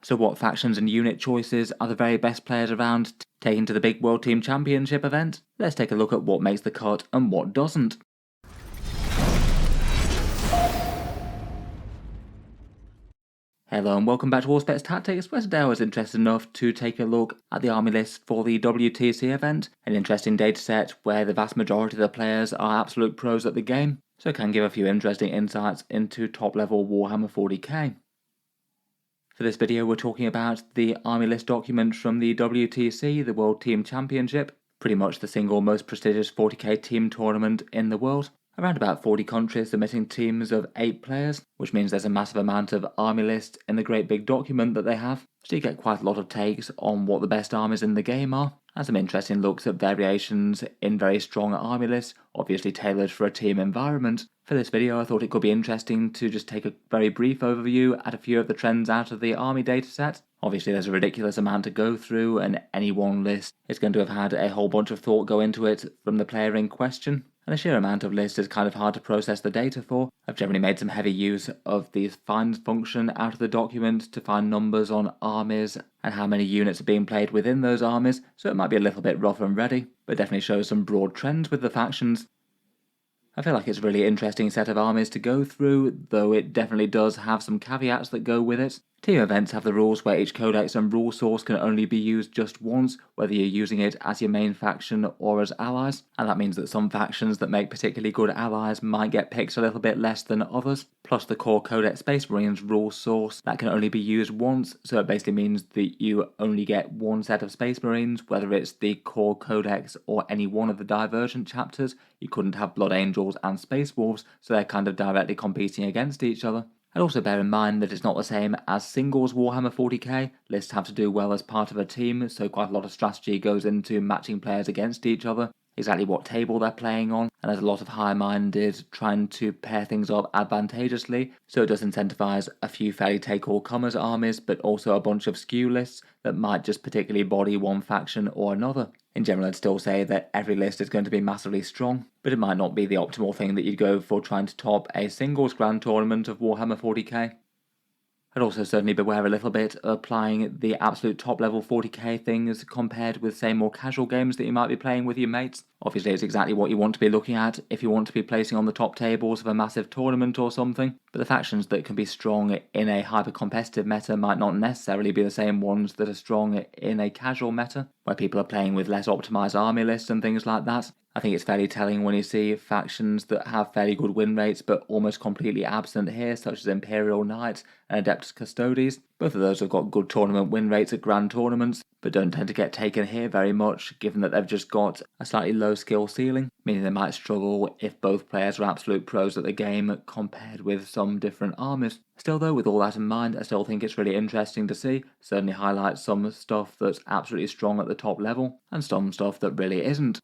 So what factions and unit choices are the very best players around taken to the big World Team Championship event? Let's take a look at what makes the cut and what doesn't. Hello and welcome back to Auspex Tactics, where today I was interested enough to take a look at the army list for the WTC event, an interesting dataset where the vast majority of the players are absolute pros at the game, so it can give a few interesting insights into top level Warhammer 40k. For this video we're talking about the army list document from the WTC, the World Team Championship, pretty much the single most prestigious 40k team tournament in the world. Around about 40 countries submitting teams of 8 players, which means there's a massive amount of army lists in the great big document that they have, so you get quite a lot of takes on what the best armies in the game are, and some interesting looks at variations in very strong army lists, obviously tailored for a team environment. For this video I thought it could be interesting to just take a very brief overview at a few of the trends out of the army dataset. Obviously there's a ridiculous amount to go through, and any one list is going to have had a whole bunch of thought go into it from the player in question. And the sheer amount of lists is kind of hard to process the data for. I've generally made some heavy use of the find function out of the document to find numbers on armies and how many units are being played within those armies, so it might be a little bit rough and ready, but definitely shows some broad trends with the factions. I feel like it's a really interesting set of armies to go through, though it definitely does have some caveats that go with it. Team events have the rules where each codex and rule source can only be used just once, whether you're using it as your main faction or as allies, and that means that some factions that make particularly good allies might get picked a little bit less than others. Plus the core Codex Space Marines rule source, that can only be used once, so it basically means that you only get one set of Space Marines, whether it's the core Codex or any one of the divergent chapters. You couldn't have Blood Angels and Space Wolves, so they're kind of directly competing against each other. I'd also bear in mind that it's not the same as singles Warhammer 40k, lists have to do well as part of a team, so quite a lot of strategy goes into matching players against each other, exactly what table they're playing on, and there's a lot of high-minded trying to pair things up advantageously, so it does incentivize a few fairly take-all-comers armies, but also a bunch of skew lists that might just particularly body one faction or another. In general, I'd still say that every list is going to be massively strong, but it might not be the optimal thing that you'd go for trying to top a singles grand tournament of Warhammer 40k. I'd also certainly beware a little bit of applying the absolute top level 40k things compared with, say, more casual games that you might be playing with your mates. Obviously it's exactly what you want to be looking at if you want to be placing on the top tables of a massive tournament or something, but the factions that can be strong in a hyper competitive meta might not necessarily be the same ones that are strong in a casual meta, where people are playing with less optimized army lists and things like that. I think it's fairly telling when you see factions that have fairly good win rates but almost completely absent here, such as Imperial Knights and Adeptus Custodes. Both of those have got good tournament win rates at grand tournaments, but don't tend to get taken here very much, given that they've just got a slightly low skill ceiling, meaning they might struggle if both players are absolute pros at the game compared with some different armies. Still though, with all that in mind, I still think it's really interesting to see, certainly highlights some stuff that's absolutely strong at the top level, and some stuff that really isn't.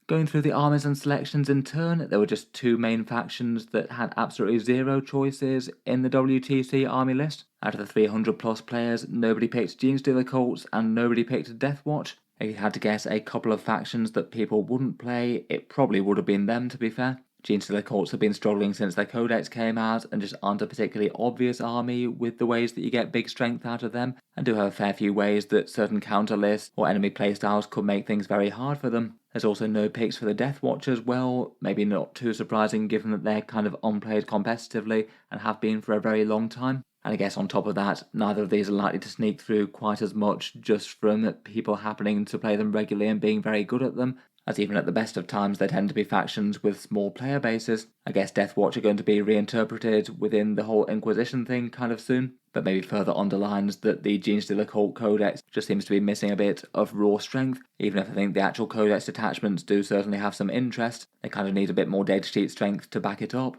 Going through the armies and selections in turn, there were just 2 main factions that had absolutely 0 choices in the WTC army list. Out of the 300 plus players, nobody picked Genestealer Cults and nobody picked Deathwatch. If you had to guess a couple of factions that people wouldn't play, it probably would have been them, to be fair. Genestealer Cults have been struggling since their codex came out and just aren't a particularly obvious army with the ways that you get big strength out of them, and do have a fair few ways that certain counter lists or enemy playstyles could make things very hard for them. There's also no picks for the Deathwatch as well, maybe not too surprising given that they're kind of unplayed competitively and have been for a very long time. And I guess on top of that, neither of these are likely to sneak through quite as much just from people happening to play them regularly and being very good at them, as even at the best of times they tend to be factions with small player bases. I guess Deathwatch are going to be reinterpreted within the whole Inquisition thing kind of soon, but maybe further underlines that the Genestealer Cult Codex just seems to be missing a bit of raw strength, even if I think the actual Codex detachments do certainly have some interest. They kind of need a bit more datasheet strength to back it up.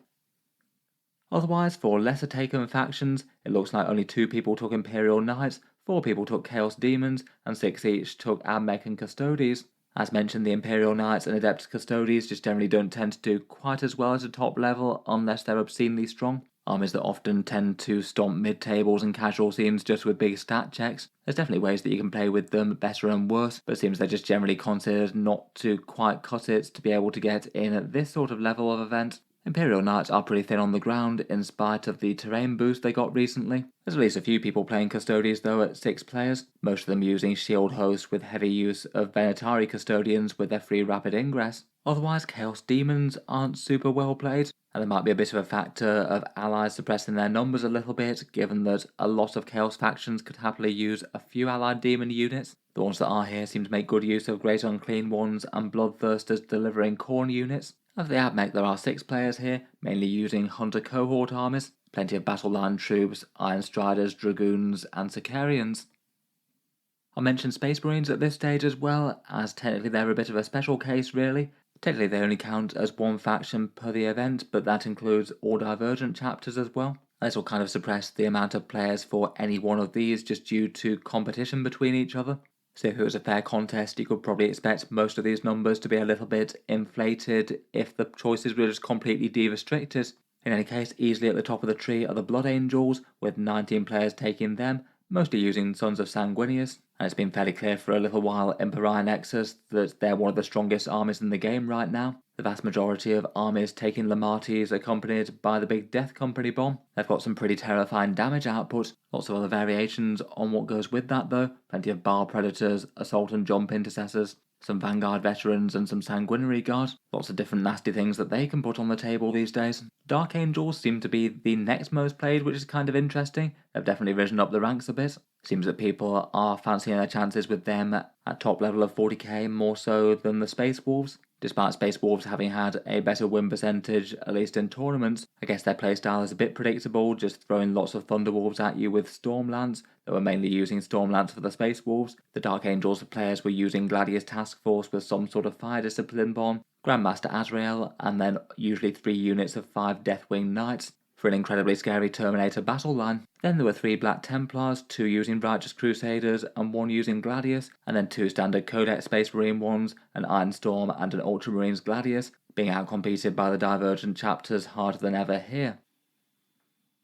Otherwise, for lesser taken factions, it looks like only 2 people took Imperial Knights, 4 people took Chaos Demons, and 6 each took Admech and Custodes. As mentioned, the Imperial Knights and Adeptus Custodes just generally don't tend to do quite as well as the top level unless they're obscenely strong. Armies that often tend to stomp mid-tables and casual scenes just with big stat checks. There's definitely ways that you can play with them better and worse, but it seems they're just generally considered not to quite cut it to be able to get in at this sort of level of event. Imperial Knights are pretty thin on the ground in spite of the terrain boost they got recently. There's at least a few people playing Custodians though at 6 players, most of them using Shield Hosts with heavy use of Venatari Custodians with their free rapid ingress. Otherwise, Chaos Demons aren't super well played, and there might be a bit of a factor of allies suppressing their numbers a little bit, given that a lot of Chaos factions could happily use a few allied demon units. The ones that are here seem to make good use of Great Unclean Ones and Bloodthirsters delivering Khorne units. Of the AdMech, there are 6 players here, mainly using Hunter Cohort armies, plenty of battle line troops, Iron Striders, Dragoons, and Sicarians. I'll mention Space Marines at this stage as well, as technically they're a bit of a special case really. Technically they only count as one faction per the event, but that includes all divergent chapters as well. This will kind of suppress the amount of players for any one of these just due to competition between each other. So if it was a fair contest, you could probably expect most of these numbers to be a little bit inflated if the choices were just completely de-restricted. In any case, easily at the top of the tree are the Blood Angels, with 19 players taking them, mostly using Sons of Sanguinius, and it's been fairly clear for a little while in Pariah Nexus that they're one of the strongest armies in the game right now. The vast majority of armies taking Lamatis accompanied by the big Death Company bomb. They've got some pretty terrifying damage output, lots of other variations on what goes with that though, plenty of Bar Predators, Assault and Jump Intercessors, some Vanguard Veterans and some Sanguinary Guard, lots of different nasty things that they can put on the table these days. Dark Angels seem to be the next most played, which is kind of interesting. They've definitely risen up the ranks a bit. Seems that people are fancying their chances with them at top level of 40k more so than the Space Wolves. Despite Space Wolves having had a better win percentage, at least in tournaments, I guess their playstyle is a bit predictable, just throwing lots of Thunderwolves at you with Stormlance. They were mainly using Stormlance for the Space Wolves. The Dark Angels players were using Gladius Task Force with some sort of fire discipline bomb, Grandmaster Azrael, and then usually 3 units of 5 Deathwing Knights for an incredibly scary Terminator battle line. Then there were 3 Black Templars, 2 using Righteous Crusaders and 1 using Gladius, and then 2 standard Codex Space Marine ones, an Iron Storm and an Ultramarines Gladius, being outcompeted by the Divergent chapters harder than ever here.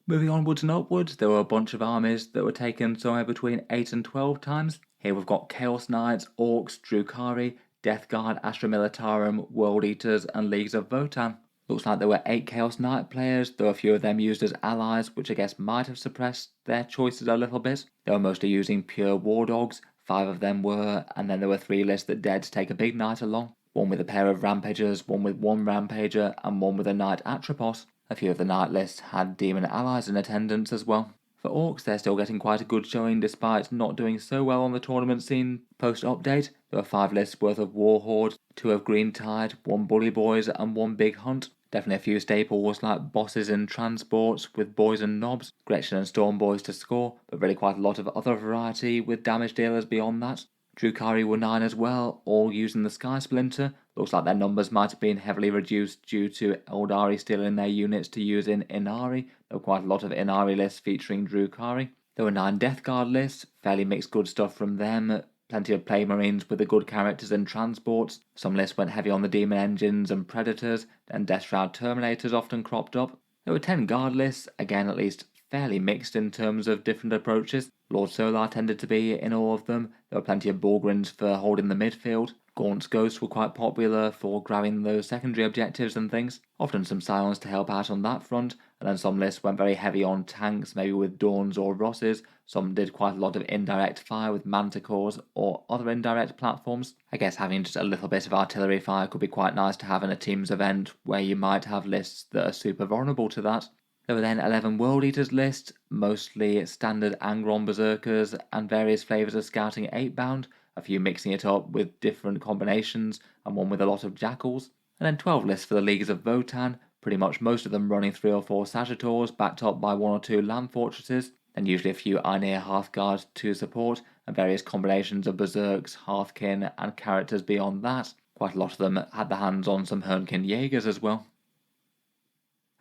Moving onwards and upwards, there were a bunch of armies that were taken somewhere between 8 and 12 times. Here we've got Chaos Knights, Orcs, Drukhari, Death Guard, Astra Militarum, World Eaters and Leagues of Votan. Looks like there were 8 Chaos Knight players, though a few of them used as allies, which I guess might have suppressed their choices a little bit. They were mostly using pure War Dogs, 5 of them were, and then there were 3 lists that dared to take a big knight along. One with a pair of Rampagers, one with 1 Rampager, and one with a Knight Atropos. A few of the knight lists had demon allies in attendance as well. For Orcs, they're still getting quite a good showing despite not doing so well on the tournament scene post-update. There were 5 lists worth of Warhorde, 2 of Green Tide, 1 Bully Boys and 1 Big Hunt. Definitely a few staples like bosses in transports with boys and knobs, Gretchen and Storm Boys to score, but really quite a lot of other variety with damage dealers beyond that. Drukhari were 9 as well, all using the Sky Splinter. Looks like their numbers might have been heavily reduced due to Eldari stealing their units to use in Inari. There were quite a lot of Inari lists featuring Drukhari. There were 9 Death Guard lists, fairly mixed good stuff from them. Plenty of Plague Marines with the good characters and transports. Some lists went heavy on the Demon Engines and Predators, and Death Shroud Terminators often cropped up. There were 10 Guard lists, again at least fairly mixed in terms of different approaches. Lord Solar tended to be in all of them. There were plenty of Bulgrins for holding the midfield. Gaunt's Ghosts were quite popular for grabbing those secondary objectives and things. Often some Scions to help out on that front, and then some lists went very heavy on tanks, maybe with Dawns or Rosses. Some did quite a lot of indirect fire with Manticores or other indirect platforms. I guess having just a little bit of artillery fire could be quite nice to have in a team's event where you might have lists that are super vulnerable to that. There were then 11 World Eaters lists, mostly standard Angron Berserkers and various flavours of Scouting 8-bound, a few mixing it up with different combinations and one with a lot of Jackals. And then 12 lists for the Leagues of Votan, pretty much most of them running 3 or 4 Sagittars backed up by 1 or 2 Land Fortresses, and usually a few Aenir Hearthguard to support, and various combinations of Berserks, Hearthkin and characters beyond that. Quite a lot of them had their hands on some Hernkin Jaegers as well.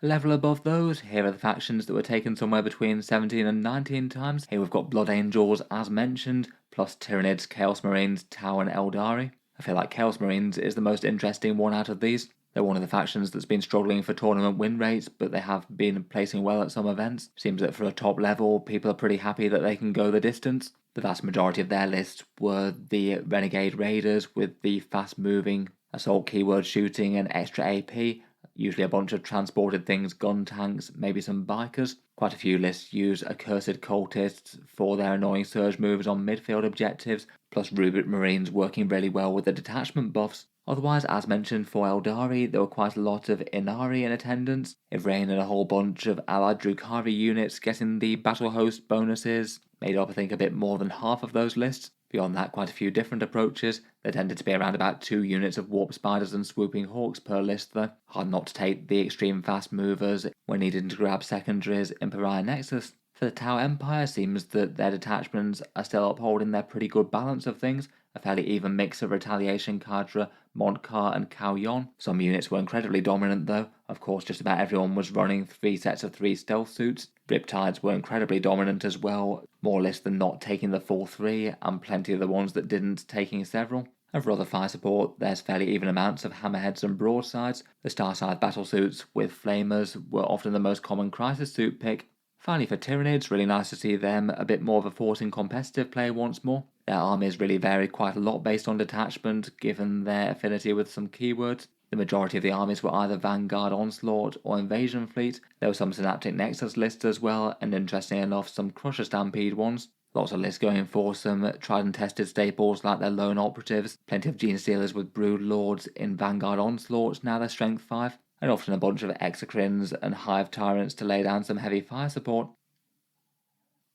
A level above those, here are the factions that were taken somewhere between 17 and 19 times. Here we've got Blood Angels as mentioned, plus Tyranids, Chaos Marines, Tau and Eldari. I feel like Chaos Marines is the most interesting one out of these. They're one of the factions that's been struggling for tournament win rates, but they have been placing well at some events. Seems that for a top level, people are pretty happy that they can go the distance. The vast majority of their lists were the Renegade Raiders with the fast moving, assault keyword shooting and extra AP. usually a bunch of transported things, gun tanks, maybe some bikers. Quite a few lists use accursed cultists for their annoying surge moves on midfield objectives, plus Rubric Marines working really well with the detachment buffs. Otherwise, as mentioned for Eldari, there were quite a lot of Inari in attendance, Ivrain and a whole bunch of allied Drukhari units getting the battle host bonuses, made up I think a bit more than half of those lists. Beyond that, quite a few different approaches. There tended to be around about 2 units of Warp Spiders and Swooping Hawks per list though. Hard not to take the extreme fast movers when needing to grab secondaries in Pariah Nexus. For the Tau Empire, seems that their detachments are still upholding their pretty good balance of things, a fairly even mix of Retaliation Cadre, Mondkar and Cao Yon. Some units were incredibly dominant though. Of course, just about everyone was running 3 sets of 3 stealth suits. Riptides were incredibly dominant as well, more lists than not taking the full 3, and plenty of the ones that didn't taking several. And for other fire support, there's fairly even amounts of hammerheads and broadsides. The Starside battle suits with flamers were often the most common crisis suit pick. Finally for Tyranids, really nice to see them a bit more of a force in competitive play once more. Their armies really varied quite a lot based on detachment, given their affinity with some keywords. The majority of the armies were either Vanguard Onslaught or Invasion Fleet. There were some Synaptic Nexus lists as well, and interestingly enough some Crusher Stampede ones. Lots of lists going for some tried and tested staples like their Lone Operatives, plenty of Gene Stealers with Brood Lords in Vanguard Onslaught, now they're Strength 5, and often a bunch of Exocrines and Hive Tyrants to lay down some heavy fire support.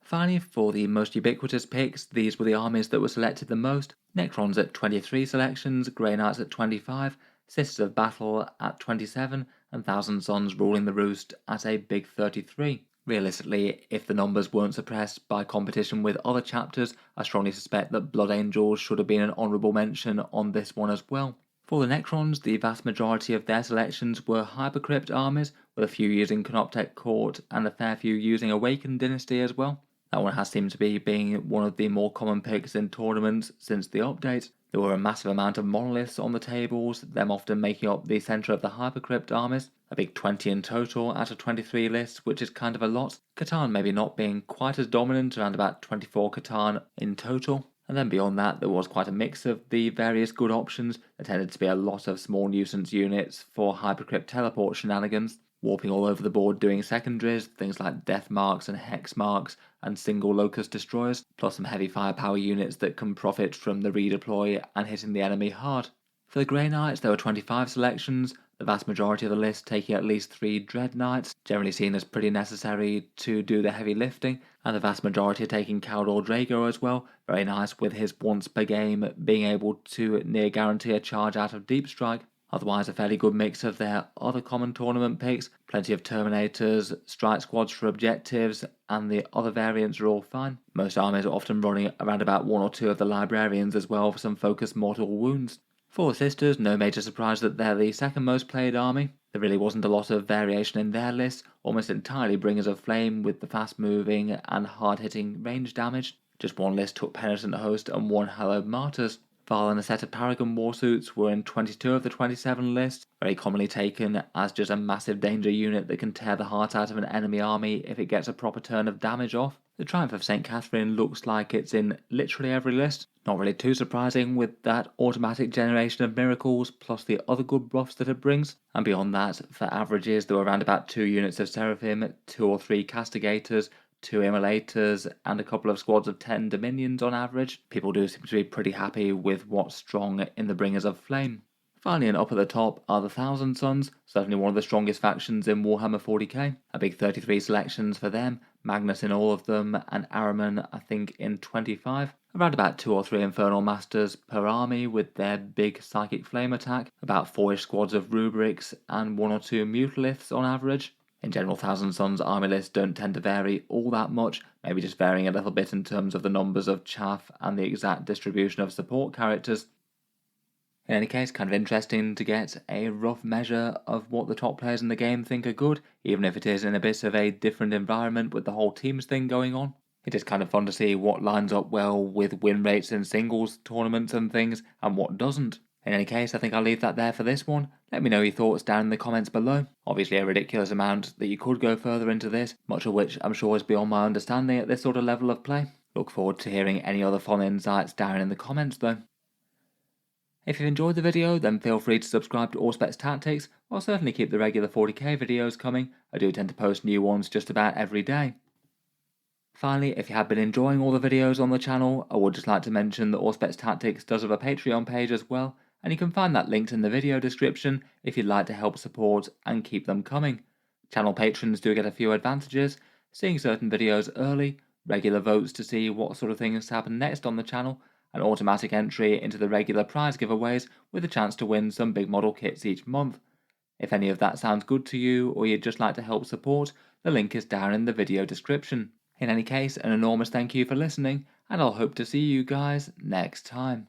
Finally, for the most ubiquitous picks, these were the armies that were selected the most. Necrons at 23 selections, Grey Knights at 25, Sisters of Battle at 27, and Thousand Sons ruling the roost at a big 33. Realistically, if the numbers weren't suppressed by competition with other chapters, I strongly suspect that Blood Angels should have been an honourable mention on this one as well. For the Necrons, the vast majority of their selections were Hypercrypt armies, with a few using Canoptech Court and a fair few using Awakened Dynasty as well. That one has seemed to be being one of the more common picks in tournaments since the update. There were a massive amount of monoliths on the tables, them often making up the centre of the Hypercrypt armies, a big 20 in total out of 23 lists, which is kind of a lot. Catan maybe not being quite as dominant, around about 24 Catan in total. And then beyond that, there was quite a mix of the various good options. There tended to be a lot of small nuisance units for Hypercrypt teleport shenanigans, warping all over the board doing secondaries, things like Death Marks and Hex Marks and single Locust Destroyers, plus some heavy firepower units that can profit from the redeploy and hitting the enemy hard. For the Grey Knights, there were 25 selections, the vast majority of the list taking at least 3 Dread Knights, generally seen as pretty necessary to do the heavy lifting, and the vast majority are taking Caldor Drago as well, very nice with his once per game being able to near guarantee a charge out of Deep Strike. Otherwise a fairly good mix of their other common tournament picks, plenty of Terminators, Strike Squads for objectives, and the other variants are all fine. Most armies are often running around about 1 or 2 of the Librarians as well for some focused mortal wounds. For the Sisters, no major surprise that they're the second most played army. There really wasn't a lot of variation in their list, almost entirely Bringers of Flame with the fast moving and hard hitting range damage. Just one list took Penitent Host and 1 Hallowed Martyrs. Val and a set of Paragon Warsuits were in 22 of the 27 lists, very commonly taken as just a massive danger unit that can tear the heart out of an enemy army if it gets a proper turn of damage off. The Triumph of St. Catherine looks like it's in literally every list, not really too surprising with that automatic generation of miracles plus the other good buffs that it brings. And beyond that, for averages there were around about 2 units of Seraphim, 2 or 3 Castigators, 2 Immolators, and a couple of squads of 10 Dominions on average. People do seem to be pretty happy with what's strong in the Bringers of Flame. Finally, and up at the top are the Thousand Sons, certainly one of the strongest factions in Warhammer 40k. A big 33 selections for them, Magnus in all of them, and Araman I think in 25. Around about 2 or 3 Infernal Masters per army with their big Psychic Flame attack, about 4ish squads of Rubrics, and 1 or 2 Mutaliths on average. In general, Thousand Sons army lists don't tend to vary all that much, maybe just varying a little bit in terms of the numbers of chaff and the exact distribution of support characters. In any case, kind of interesting to get a rough measure of what the top players in the game think are good, even if it is in a bit of a different environment with the whole teams thing going on. It is kind of fun to see what lines up well with win rates in singles tournaments and things, and what doesn't. In any case, I think I'll leave that there for this one. Let me know your thoughts down in the comments below. Obviously a ridiculous amount that you could go further into this, much of which I'm sure is beyond my understanding at this sort of level of play. Look forward to hearing any other fun insights down in the comments though. If you've enjoyed the video, then feel free to subscribe to Auspex Tactics, or certainly keep the regular 40k videos coming. I do tend to post new ones just about every day. Finally, if you have been enjoying all the videos on the channel, I would just like to mention that Auspex Tactics does have a Patreon page as well, and you can find that linked in the video description if you'd like to help support and keep them coming. Channel patrons do get a few advantages: seeing certain videos early, regular votes to see what sort of things happen next on the channel, and automatic entry into the regular prize giveaways with a chance to win some big model kits each month. If any of that sounds good to you, or you'd just like to help support, the link is down in the video description. In any case, an enormous thank you for listening, and I'll hope to see you guys next time.